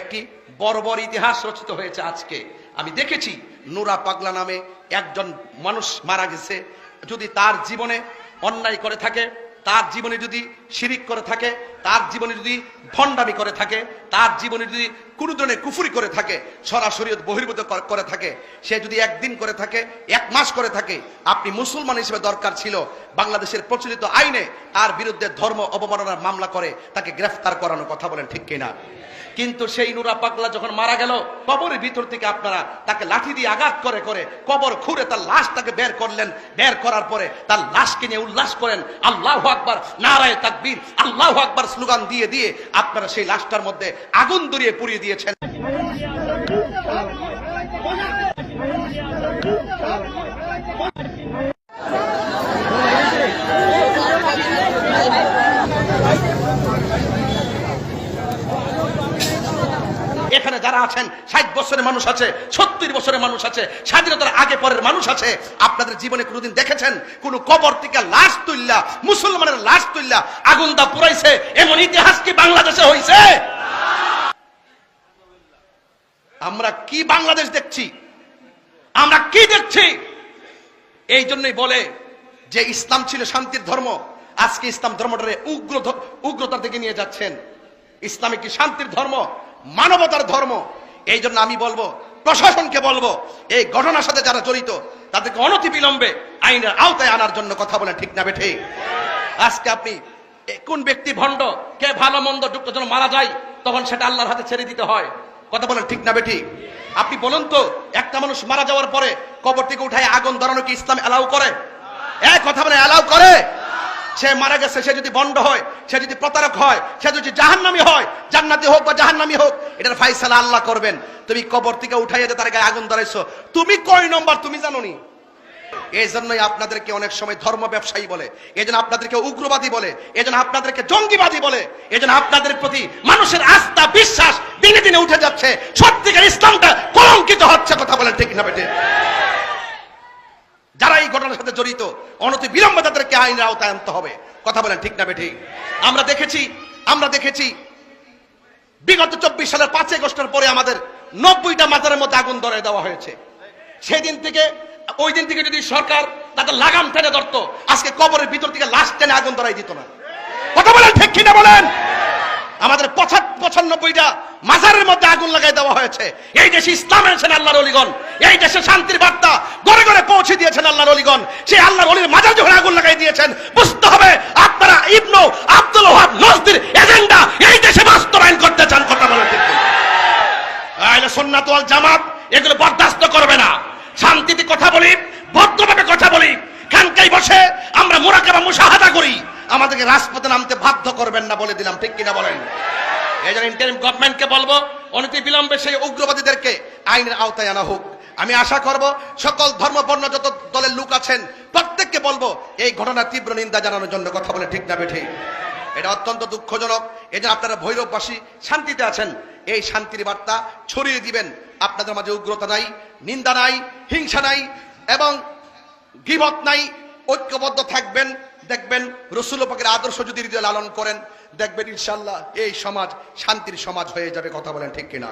একটি বর্বর ইতিহাস রচিত হয়েছে। আজকে আমি দেখেছি নুরা পাগলা নামে একজন মানুষ মারা গেছে। যদি তার জীবনে অন্যায় করে থাকে, তার জীবনে যদি শিরিক করে থাকে, তার জীবনে যদি ভণ্ডামি করে থাকে, তার জীবনে যদি কোনো ধরনের কুফরি করে থাকে, সরাসরি বহির্ভূত করে থাকে, সে যদি একদিন করে থাকে, এক মাস করে থাকে, আপনি মুসলমান হিসেবে দরকার ছিল বাংলাদেশের প্রচলিত আইনে তার বিরুদ্ধে ধর্ম অবমাননার মামলা করে তাকে গ্রেফতার করানোর কথা বলেন, ঠিক কিনা? কিন্তু সেই নুরা পাগলা যখন মারা গেল, কবরের ভিতর থেকে আপনারা তাকে লাঠি দিয়ে আঘাত করে করে কবর খুঁড়ে তার লাশটাকে বের করলেন। বের করার পরে তার লাশকে নিয়ে উল্লাস করেন, আল্লাহু আকবার, নারায়ে তাকবীর, আল্লাহু আকবার স্লোগান দিয়ে দিয়ে আপনারা সেই লাশটার মধ্যে আগুন ধরিয়ে পুড়িয়ে দিয়েছেন। এখানে যারা আছেন 60 বছরের মানুষ আছে, 70 বছরের মানুষ আছে, স্বাধীনতার আগে পরের মানুষ আছে। আপনাদের জীবনে কোনোদিন দেখেছেন কোন কবর থেকে লাশ তুললা, মুসলমানের লাশ তুললা আগুন দা পুরাইছে? এমন ইতিহাস কি বাংলাদেশে হইছে? আমরা কি বাংলাদেশ দেখছি? আমরা কি দেখছি? এই জন্যই বলে যে ইসলাম ছিল শান্তির ধর্ম, আজকে ইসলাম ধর্মটারে উগ্রতার দিকে নিয়ে যাচ্ছেন। ইসলাম কি শান্তির ধর্ম, মানবতার ধর্ম। এই জন্য আমি বলবো, প্রশাসনকে বলবো, এই ঘটনার সাথে যারা জড়িত তাদেরকে অনতিবিলম্বে আইনের আওতায় আনার জন্য কথা বলেন, ঠিক না বেঠে? আজকে আপনি কোন ব্যক্তি ভণ্ড, কে ভালো মন্দ যুক্ত যখন মারা যায় তখন সেটা আল্লাহর হাতে ছেড়ে দিতে হয়, কথা বলেন, ঠিক না বেঠি? আপনি বলুন তো, একটা মানুষ মারা যাওয়ার পরে কবর থেকে উঠায় আগুন ধরানো কি ইসলাম এলাও করে? এক কথা বলে এলাও করে? সে মারা গেছে, সে যদি বন্ড হয়, সে যদি প্রতারক হয়, সে যদি জাহান্নামী হয়, জান্নাতি হোক বা জাহান্নামী হোক, এটার ফায়সালা আল্লাহ করবেন। তুমি কবর থেকে উঠাইয়া যে তার গায়ে আগুন ধরাইছো, তুমি কয় নম্বর তুমি জানো নি? এই জন্যই আপনাদেরকে অনেক সময় ধর্ম ব্যবসায়ী বলে, এই জন্য আপনাদেরকে উগ্রবাদী বলে, এই জন্য আপনাদেরকে জঙ্গিবাদী বলে, এই জন্য আপনাদের প্রতি মানুষের আস্থা বিশ্বাস দিনে দিনে উঠে যাচ্ছে। সত্যিকার ইসলামটা কলঙ্কিত হচ্ছে, কথা বলেন, ঠিক না বেটে? যারা এই ঘটনার সাথে জড়িত অনতিবিলম্বে তাদেরকে আইনের আওতায় আনতে হবে, কথা বলেন, ঠিক না বেঠি? আমরা দেখেছি বিগত 24 সালের 5 আগস্টের পরে আমাদের 90টা মাজারের মধ্যে আগুন ধরিয়ে দেওয়া হয়েছে। সেদিন থেকে ওই দিন থেকে যদি সরকার তাদের লাগাম টেনে ধরতো, আজকে কবরের ভিতর থেকে লাশ টেনে আগুন ধরাই দিত না, কথা বলেন, ঠিক কিনা বলেন? আমাদের 95টা মাজারের মধ্যে আগুন লাগাই দেওয়া হয়েছে। এই দেশে ইসলাম এনেছেন আল্লাহর ওলিগণ, এই দেশে শান্তির বার্তা ঘরে ঘরে পৌঁছে দিয়েছেন আল্লাহর ওলিগণ। সেই আল্লাহর ওলির মাজার যখন আগুন লাগাই দিয়েছেন, বুঝতে হবে আপনারা ইবনু আব্দুল ওয়াহাব নজদির এজেন্ডা এই দেশে বাস্তবায়ন করতে চান, কথা বলেন, ঠিক কিনা? আহলে সুন্নাত ওয়াল জামাত এগুলো বরদাস্ত করবে না। শান্তিতে কথা বলি, ভদ্রভাবে কথা বলি, খানকায় বসে আমরা মুরাকাবা মুশাহাদা করি, আমাদেরকে রাজপথে নামতে বাধ্য করবেন না, বলে দিলাম, ঠিক কিনা বলেন? এই জন্য ইন্টারিম গভর্নমেন্টকে বলবো, অনতিবিলম্বে সেই উগ্রবাদীদেরকে আইনের আওতায় আনা হোক। আমি আশা করব সকল ধর্মবর্ণ যত দলের লোক আছেন প্রত্যেককে বলবো এই ঘটনার তীব্র নিন্দা জানানোর জন্য, কথা বলে, ঠিক না বেঠে? এটা অত্যন্ত দুঃখজনক। এই জন্য আপনারা ভৈরববাসী শান্তিতে আছেন, এই শান্তির বার্তা ছড়িয়ে দিবেন। আপনাদের মাঝে উগ্রতা নাই, নিন্দা নাই, হিংসা নাই এবং গীবত নাই, ঐক্যবদ্ধ থাকবেন। দেখবেন রাসূল পাকের আদর্শ যদি হৃদয়ে লালন করেন, দেখবেন ইনশাআল্লাহ এই সমাজ শান্তির সমাজ হয়ে যাবে, কথা বলেন, ঠিক কিনা?